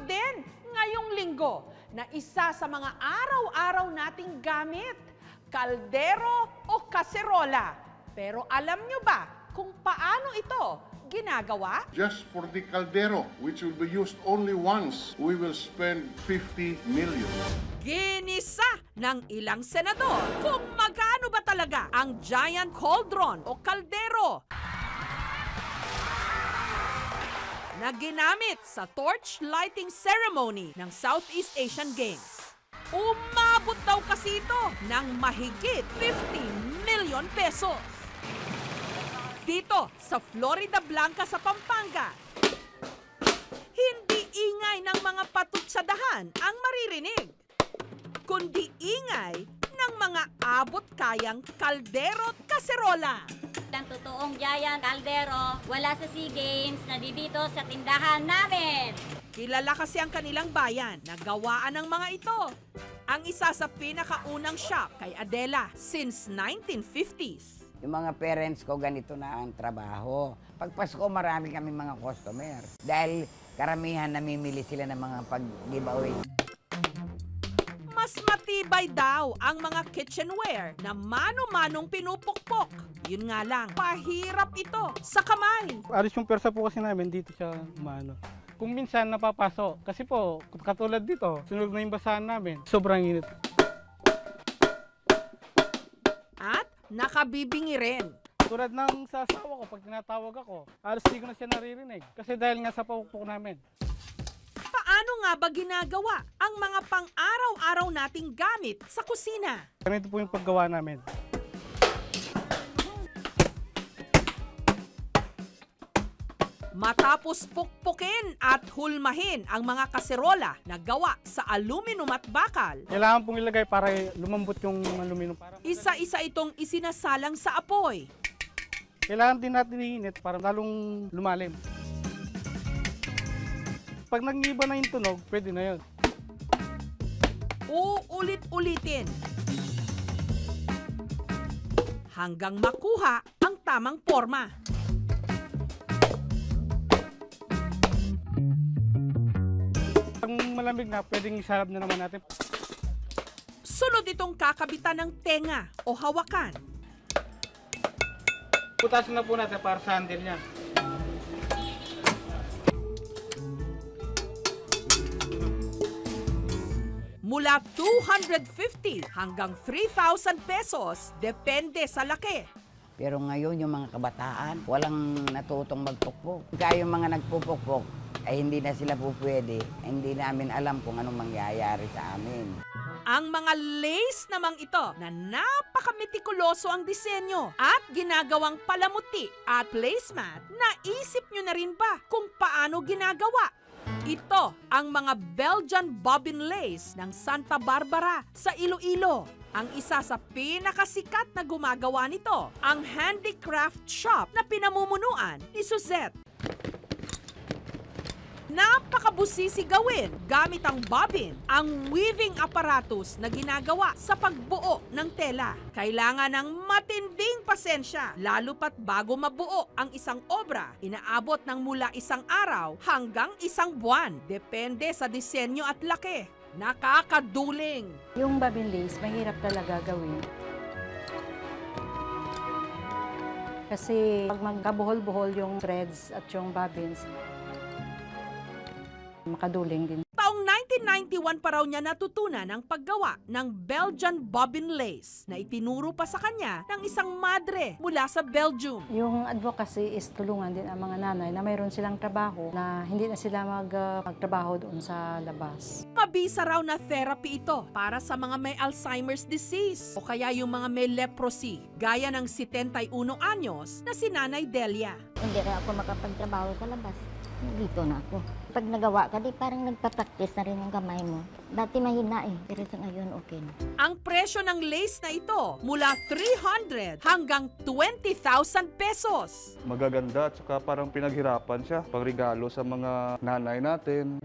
din ngayong linggo na isa sa mga araw-araw nating gamit, kaldero o kaserola. Pero alam nyo ba kung paano ito ginagawa? Just for the caldero, which will be used only once, we will spend 50 million. Ginisa ng ilang senador kung magkano ba talaga ang giant cauldron o kaldero na ginamit sa torch lighting ceremony ng Southeast Asian Games. Umabot daw kasi ito ng mahigit 50 million pesos. Dito sa Florida Blanca sa Pampanga, hindi ingay ng mga patutsadahan ang maririnig, kundi ingay ng mga abot-kayang kaldero at kaserola. Ang totoong giant kaldero, wala sa SEA Games, nandito sa tindahan namin. Kilala kasi ang kanilang bayan na gawaan ng mga ito. Ang isa sa pinakaunang shop kay Adela since 1950s. Yung mga parents ko, ganito na ang trabaho. Pag Pasko, marami kami mga customer. Dahil karamihan namimili sila ng mga pag-giveaway. Mas matibay daw ang mga kitchenware na mano-manong pinupukpok. Yun nga lang, pahirap ito sa kamay. Alis yung persa po kasi namin dito siya umano. Kung minsan napapaso, kasi po katulad dito, sunog na yung basahan namin, sobrang init. At nakabibingi rin. Tulad ng sa asawa ko, pag tinatawag ako, alas di ko na siya naririnig. Kasi dahil nga sa pupuk namin. Paano nga ba ginagawa ang mga pang-araw-araw nating gamit sa kusina? Ganito po yung paggawa namin. Matapos pukpukin at hulmahin ang mga kaserola na gawa sa aluminum at bakal, Kailangan pong ilagay para lumambot yung aluminum. isa-isa itong isinasalang sa apoy. Kailangan din natin iinit para lalong lumalim. Pag nag-iba na yung tunog, pwede na yun. Uulit-ulitin hanggang makuha ang tamang forma. Pag malamig na, pwedeng isarap na naman natin. Sunod itong kakabitan ng tenga o hawakan. Putasin na po natin para sa handle niya. Mula 250 hanggang 3,000 pesos, depende sa laki. Pero ngayon, yung mga kabataan, walang natutong magpukpok. Kaya yung mga nagpupukpok, ay hindi na sila po pwede. Hindi namin alam kung anong mangyayari sa amin. Ang mga lace namang ito na napakametikuloso ang disenyo at ginagawang palamuti at placemat, naisip nyo na rin ba kung paano ginagawa? Ito ang mga Belgian bobbin lace ng Santa Barbara sa Iloilo. Ang isa sa pinakasikat na gumagawa nito, ang handicraft shop na pinamumunuan ni Suzette. Napakabusisi gawin gamit ang bobbin, ang weaving apparatus na ginagawa sa pagbuo ng tela. Kailangan ng matinding pasensya, lalo pat bago mabuo ang isang obra, inaabot ng mula isang araw hanggang isang buwan. Depende sa disenyo at laki. Nakakaduling. Yung bobbin lace, mahirap talaga gawin. Kasi pag magkabuhol-buhol yung threads at yung bobbins, makaduling din. Taong 1991 pa raw niya natutunan ang paggawa ng Belgian bobbin lace na itinuro pa sa kanya ng isang madre mula sa Belgium. Yung advocacy is tulungan din ang mga nanay na mayroon silang trabaho na hindi na sila magtrabaho doon sa labas. Mabisa raw na therapy ito para sa mga may Alzheimer's disease o kaya yung mga may leprosy, gaya ng 71 anyos na si Nanay Delia. Hindi rin ako makapagtrabaho sa labas. Dito na ako. Pag nagawa ka, di parang nagpa-practice na rin yung kamay mo. Dati mahina eh, pero sa ngayon okay na. Ang presyo ng lace na ito mula 300 hanggang 20,000 pesos. Magaganda at saka parang pinaghirapan siya pangregalo sa mga nanay natin.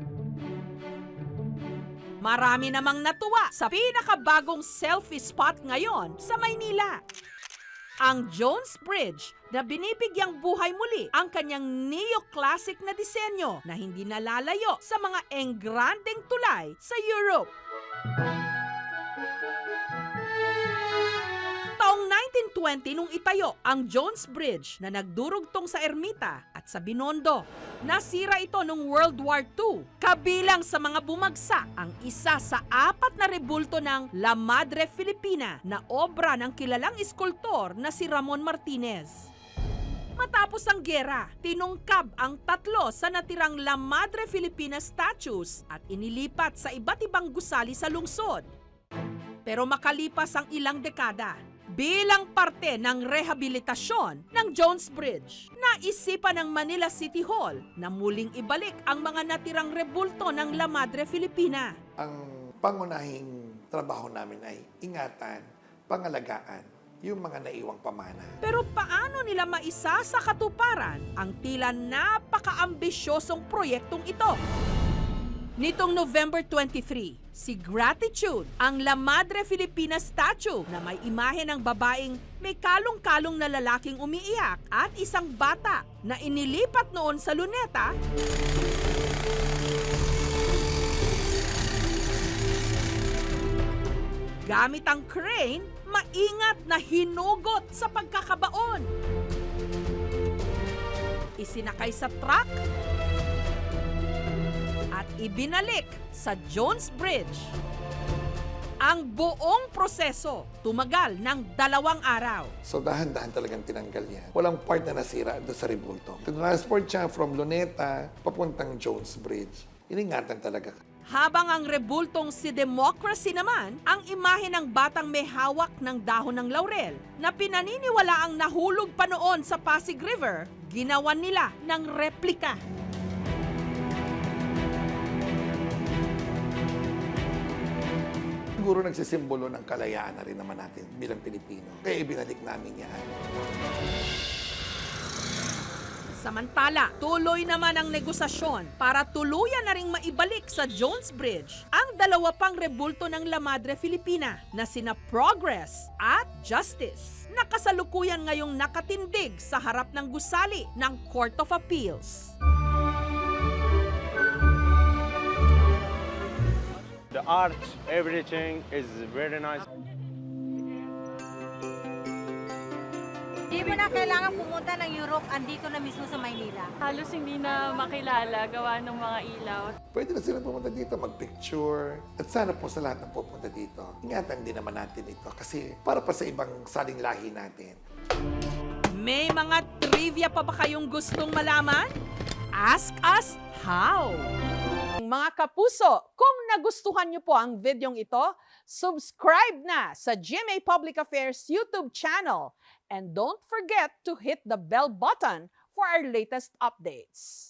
Marami namang natuwa sa pinakabagong selfie spot ngayon sa Maynila. Ang Jones Bridge na binibigyang buhay muli ang kanyang neoclassic na disenyo na hindi nalalayo sa mga engrandeng tulay sa Europe. Taong 1920 nung itayo ang Jones Bridge na nagdurugtong sa Ermita at sa Binondo. Nasira ito noong World War II. Kabilang sa mga bumagsak ang isa sa 4 na rebulto ng La Madre Filipina na obra ng kilalang iskultor na si Ramon Martinez. Matapos ang gera, tinungkab ang 3 sa natirang La Madre Filipina statues at inilipat sa iba't ibang gusali sa lungsod. Pero makalipas ang ilang dekada, bilang parte ng rehabilitasyon ng Jones Bridge, naisipan ng Manila City Hall na muling ibalik ang mga natirang rebulto ng La Madre Filipina. Ang pangunahing trabaho namin ay ingatan, pangalagaan, yung mga naiwang pamana. Pero paano nila maisa sa katuparan ang tila napaka-ambisyosong proyektong ito? Nitong November 23, si Gratitude, ang La Madre Filipina statue na may imahe ng babaeng may kalong-kalong na lalaking umiiyak at isang bata na inilipat noon sa Luneta, gamit ang crane, maingat na hinugot sa pagkakabaon. Isinakay sa truck at ibinalik sa Jones Bridge. Ang buong proseso tumagal ng 2 araw. So dahan-dahan talagang tinanggal yan. Walang part na nasira doon sa rebulto. Transport siya from Luneta papuntang Jones Bridge. Iningatan talaga. Habang ang rebultong si Democracy naman, ang imahe ng batang may hawak ng dahon ng laurel na pinaniniwala ang nahulog pa noon sa Pasig River, ginawan nila ng replika. Siguro nagsisimbolo ng kalayaan na rin naman natin bilang Pilipino. Kaya ibinalik namin yan. Samantala, tuloy naman ang negosasyon para tuluyan na ring maibalik sa Jones Bridge ang 2 pang rebulto ng La Madre Filipina na sina Progress at Justice na kasalukuyan ngayong nakatindig sa harap ng gusali ng Court of Appeals. The art, everything is very nice. Hindi mo na kailangan pumunta ng Europe, andito na mismo sa Maynila. Halos hindi na makilala gawa ng mga ilaw. Pwede na sila pumunta dito, mag-picture. At sana po sa lahat ng pupunta dito, ingatan din naman natin ito kasi para pa sa ibang saling lahi natin. May mga trivia pa ba kayong gustong malaman? Ask us how! Mga kapuso, kung nagustuhan niyo po ang videong ito, subscribe na sa GMA Public Affairs YouTube channel and don't forget to hit the bell button for our latest updates.